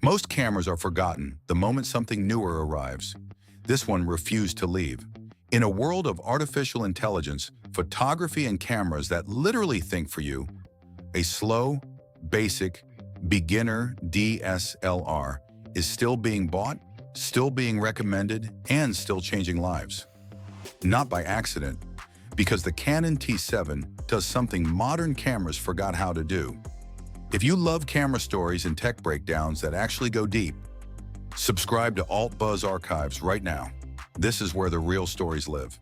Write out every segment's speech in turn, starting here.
Most cameras are forgotten the moment something newer arrives. This one refused to leave. In a world of artificial intelligence, photography and cameras that literally think for you, a slow, basic, beginner DSLR is still being bought, still being recommended, and still changing lives. Not by accident, because the Canon T7 does something modern cameras forgot how to do. If you love camera stories and tech breakdowns that actually go deep, subscribe to Alt Buzz Archives right now. This is where the real stories live.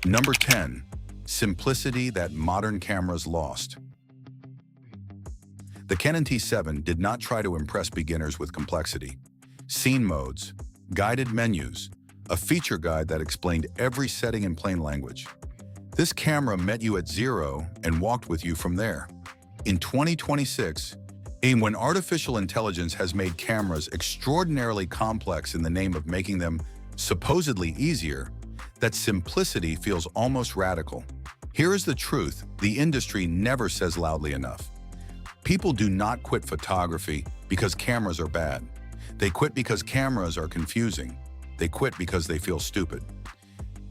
Number 10. Simplicity that modern cameras lost. The Canon T7 did not try to impress beginners with complexity. Scene modes, guided menus, a feature guide that explained every setting in plain language. This camera met you at zero and walked with you from there. In 2026, and when artificial intelligence has made cameras extraordinarily complex in the name of making them supposedly easier, that simplicity feels almost radical. Here is the truth the industry never says loudly enough. People do not quit photography because cameras are bad. They quit because cameras are confusing. They quit because they feel stupid.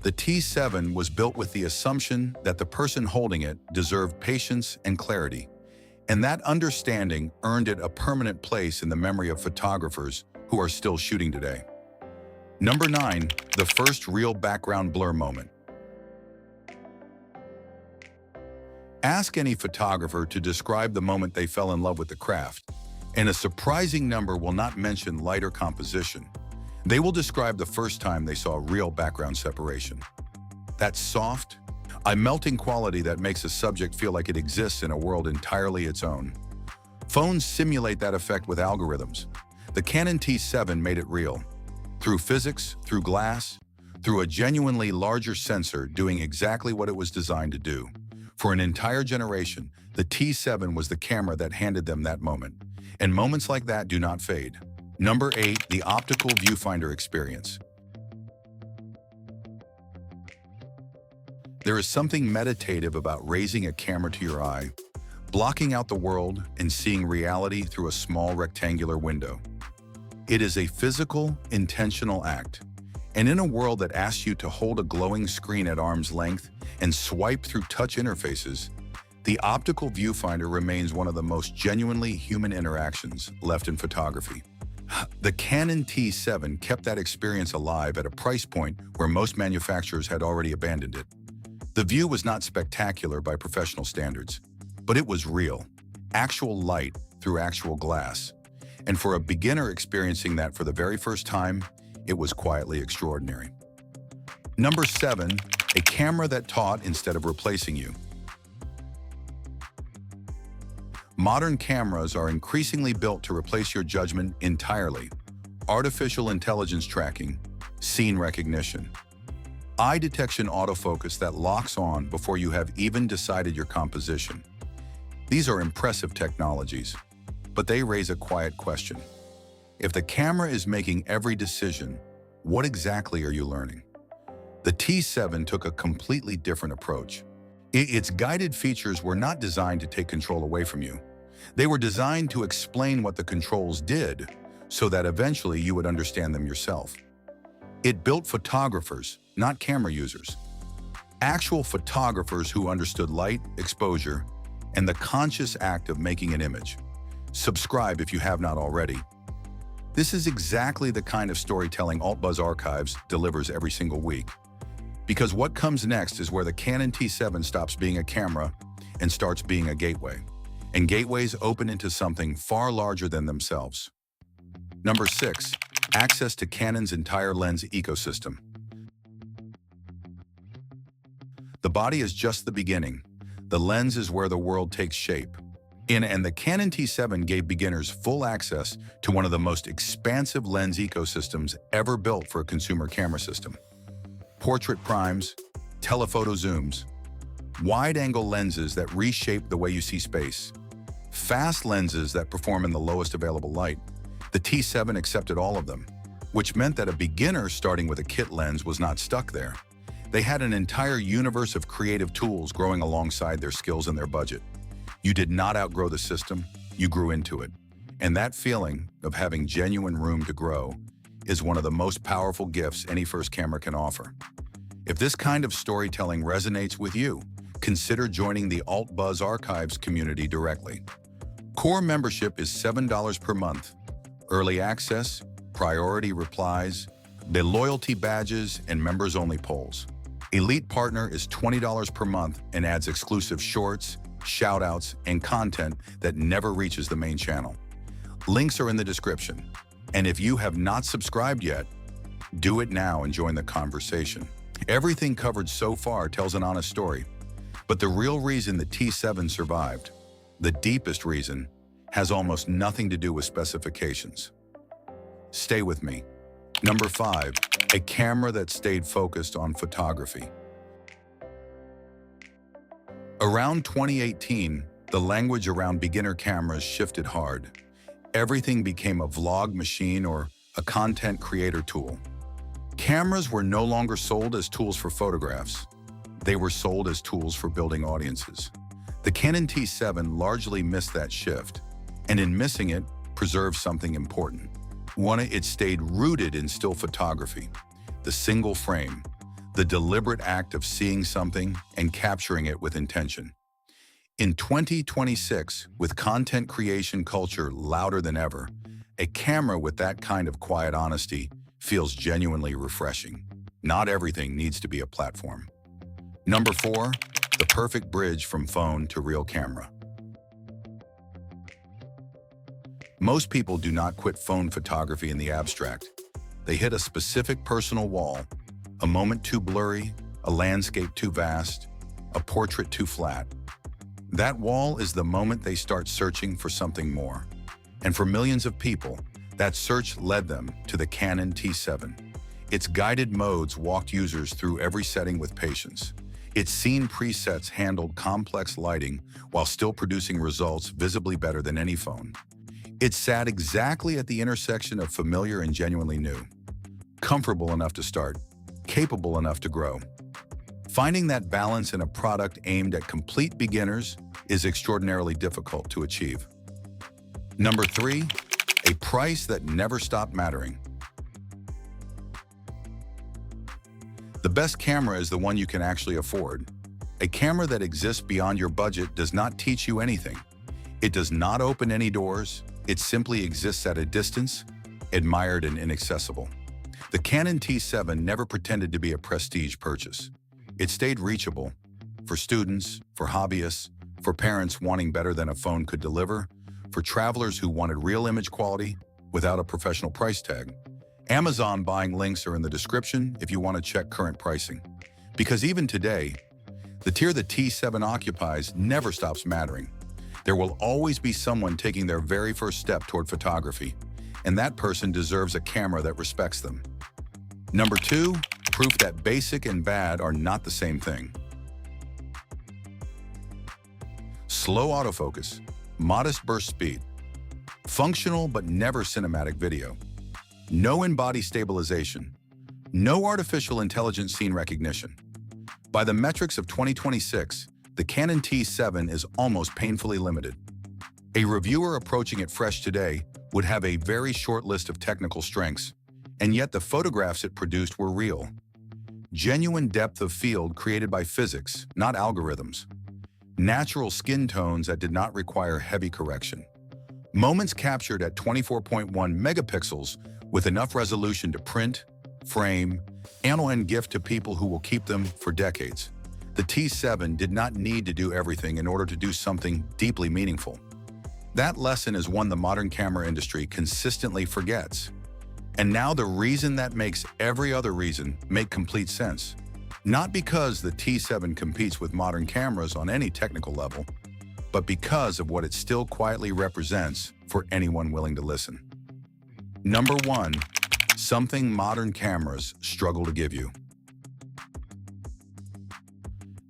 The T7 was built with the assumption that the person holding it deserved patience and clarity. And that understanding earned it a permanent place in the memory of photographers who are still shooting today. Number 9, the first real background blur moment. Ask any photographer to describe the moment they fell in love with the craft, and a surprising number will not mention light or composition. They will describe the first time they saw real background separation. That soft, melting quality that makes a subject feel like it exists in a world entirely its own. Phones simulate that effect with algorithms. The Canon T7 made it real. Through physics, through glass, through a genuinely larger sensor doing exactly what it was designed to do. For an entire generation, the T7 was the camera that handed them that moment. And moments like that do not fade. Number 8, the optical viewfinder experience. There is something meditative about raising a camera to your eye, blocking out the world and seeing reality through a small rectangular window. It is a physical, intentional act. And in a world that asks you to hold a glowing screen at arm's length and swipe through touch interfaces, the optical viewfinder remains one of the most genuinely human interactions left in photography. The Canon T7 kept that experience alive at a price point where most manufacturers had already abandoned it. The view was not spectacular by professional standards, but it was real, actual light through actual glass. And for a beginner experiencing that for the very first time, it was quietly extraordinary. Number 7, a camera that taught instead of replacing you. Modern cameras are increasingly built to replace your judgment entirely. Artificial intelligence tracking, scene recognition, eye detection autofocus that locks on before you have even decided your composition. These are impressive technologies, but they raise a quiet question. If the camera is making every decision, what exactly are you learning? The T7 took a completely different approach. Its guided features were not designed to take control away from you. They were designed to explain what the controls did so that eventually you would understand them yourself. It built photographers, not camera users. Actual photographers who understood light, exposure, and the conscious act of making an image. Subscribe if you have not already. This is exactly the kind of storytelling Alt Buzz Archives delivers every single week. Because what comes next is where the Canon T7 stops being a camera and starts being a gateway. And gateways open into something far larger than themselves. Number 6, access to Canon's entire lens ecosystem. The body is just the beginning. The lens is where the world takes shape. And the Canon T7 gave beginners full access to one of the most expansive lens ecosystems ever built for a consumer camera system. Portrait primes, telephoto zooms, wide-angle lenses that reshape the way you see space, fast lenses that perform in the lowest available light. The T7 accepted all of them, which meant that a beginner starting with a kit lens was not stuck there. They had an entire universe of creative tools growing alongside their skills and their budget. You did not outgrow the system, you grew into it. And that feeling of having genuine room to grow is one of the most powerful gifts any first camera can offer. If this kind of storytelling resonates with you, consider joining the Alt Buzz Archives community directly. Core membership is $7 per month. Early access, priority replies, the loyalty badges, and members-only polls. Elite Partner is $20 per month and adds exclusive shorts, shoutouts, and content that never reaches the main channel. Links are in the description. And if you have not subscribed yet, do it now and join the conversation. Everything covered so far tells an honest story. But the real reason the T7 survived, the deepest reason, has almost nothing to do with specifications. Stay with me. Number 5, a camera that stayed focused on photography. Around 2018, the language around beginner cameras shifted hard. Everything became a vlog machine or a content creator tool. Cameras were no longer sold as tools for photographs. They were sold as tools for building audiences. The Canon T7 largely missed that shift, and in missing it, preserved something important. One, it stayed rooted in still photography, the single frame, the deliberate act of seeing something and capturing it with intention. In 2026, with content creation culture louder than ever, a camera with that kind of quiet honesty feels genuinely refreshing. Not everything needs to be a platform. Number 4, the perfect bridge from phone to real camera. Most people do not quit phone photography in the abstract. They hit a specific personal wall, a moment too blurry, a landscape too vast, a portrait too flat. That wall is the moment they start searching for something more. And for millions of people, that search led them to the Canon T7. Its guided modes walked users through every setting with patience. Its scene presets handled complex lighting while still producing results visibly better than any phone. It sat exactly at the intersection of familiar and genuinely new. Comfortable enough to start, capable enough to grow. Finding that balance in a product aimed at complete beginners is extraordinarily difficult to achieve. Number 3, a price that never stopped mattering. The best camera is the one you can actually afford. A camera that exists beyond your budget does not teach you anything. It does not open any doors. It simply exists at a distance, admired and inaccessible. The Canon T7 never pretended to be a prestige purchase. It stayed reachable for students, for hobbyists, for parents wanting better than a phone could deliver, for travelers who wanted real image quality without a professional price tag. Amazon buying links are in the description if you want to check current pricing. Because even today, the tier the T7 occupies never stops mattering. There will always be someone taking their very first step toward photography, and that person deserves a camera that respects them. Number 2, proof that basic and bad are not the same thing. Slow autofocus, modest burst speed, functional but never cinematic video, no in-body stabilization, no artificial intelligence scene recognition. By the metrics of 2026, the Canon T7 is almost painfully limited. A reviewer approaching it fresh today would have a very short list of technical strengths, and yet the photographs it produced were real. Genuine depth of field created by physics, not algorithms. Natural skin tones that did not require heavy correction. Moments captured at 24.1 megapixels with enough resolution to print, frame, and gift to people who will keep them for decades. The T7 did not need to do everything in order to do something deeply meaningful. That lesson is one the modern camera industry consistently forgets. And now the reason that makes every other reason make complete sense. Not because the T7 competes with modern cameras on any technical level, but because of what it still quietly represents for anyone willing to listen. Number 1, something modern cameras struggle to give you.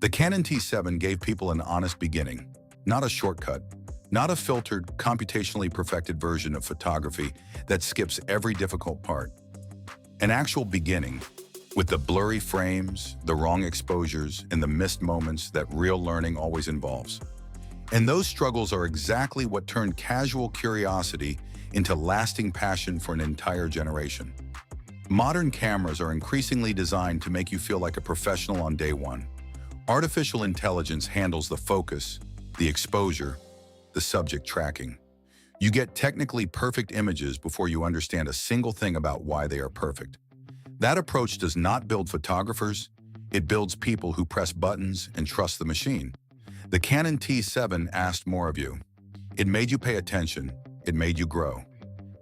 The Canon T7 gave people an honest beginning, not a shortcut, not a filtered, computationally perfected version of photography that skips every difficult part. An actual beginning, with the blurry frames, the wrong exposures, and the missed moments that real learning always involves. And those struggles are exactly what turned casual curiosity into lasting passion for an entire generation. Modern cameras are increasingly designed to make you feel like a professional on day one. Artificial intelligence handles the focus, the exposure, the subject tracking. You get technically perfect images before you understand a single thing about why they are perfect. That approach does not build photographers, it builds people who press buttons and trust the machine. The Canon T7 asked more of you. It made you pay attention, it made you grow.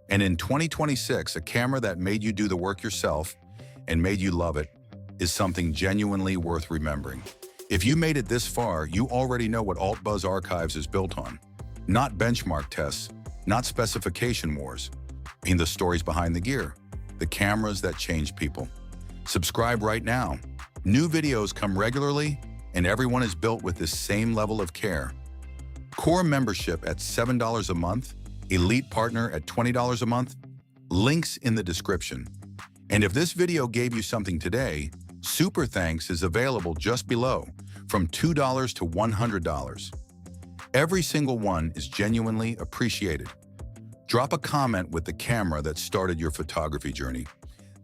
And in 2026, a camera that made you do the work yourself and made you love it is something genuinely worth remembering. If you made it this far, you already know what AltBuzz Archives is built on. Not benchmark tests, not specification wars. I mean the stories behind the gear, the cameras that change people. Subscribe right now. New videos come regularly, and everyone is built with this same level of care. Core membership at $7 a month, Elite Partner at $20 a month, links in the description. And if this video gave you something today, Super Thanks is available just below, from $2 to $100. Every single one is genuinely appreciated. Drop a comment with the camera that started your photography journey.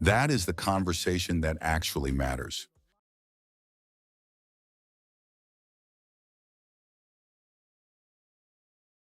That is the conversation that actually matters.